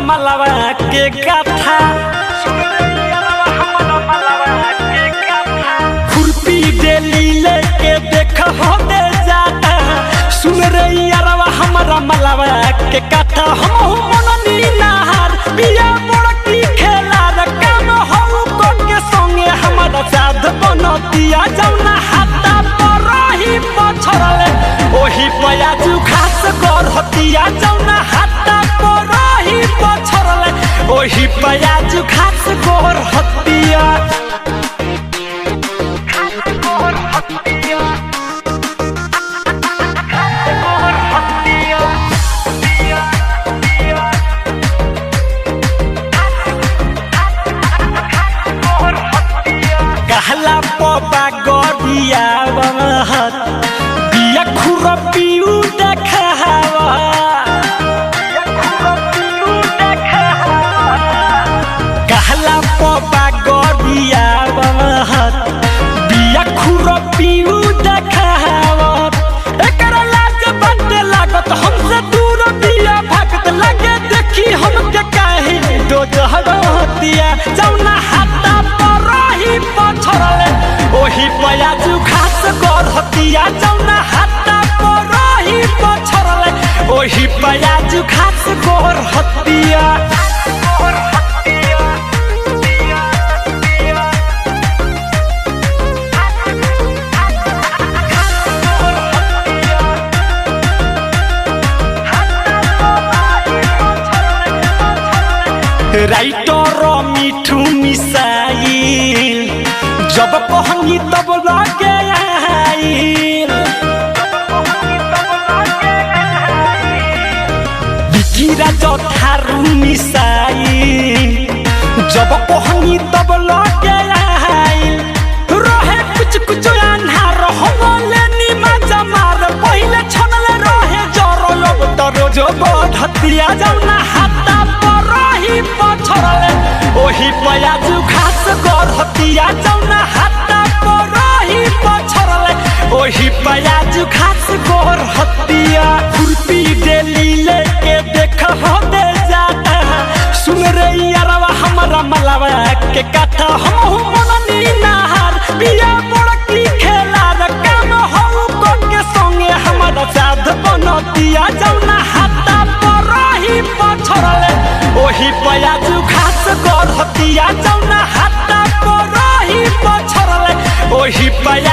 मलवा के गाथा खुरपी डेली लेके देख हो दे जाता सुन रे यारवा हमारा मलवा के गाथा हम मननी नहार बिया बड़की खेला काम हो को के संगे हमारा साथ बनतिया जौना हाथा पर रही पछरले ओही पयाजू खास कर हतिया जौना हाथा पर रही पछरले ओही पयाजू खास कर हतिया कहला पपा गरिया बहत बिया खुरपियू देखावा कहला पपा गरिया बहत बिया खुरपियू देखावा एकरा लाज बाटे लागत हमसे दूर बिया भागत लगे देखी हमके काहे डोजहरतिया जौना हाथा पर रही पछरले ओही पयाजू खास कर हतिया जौना हाथा पर रही पछरले ओही पयाजू खास कर हतिया राइटर मिठू मिसाइल जब कहनी तब लगे आइल बिकिरा जथारू मिसाइल जब कहनी तब लगे आइल रहे कुछ कुछ अन्हार होले निमा जमार पहिले छनले रहे जरो लब तरो जो बढ़तिया जौना हाथा पर रही पछरले ओही पयाजू खास कर हतिया जौना हाथा पर रही पछरले ओही पयाजू खास कर हतिया खुरपी डेली लेके देख हो दे जाता सुन रे यारवा हमारा मलवा के गाथा हम मननी नहार बिया बड़की खेला काम हो को के संगे हमारा साथ बनतिया जौना हाथा पर रही पछरले ओही पयाजू खास कर हतिया जौना हाथा पर रही पछरले ओही पया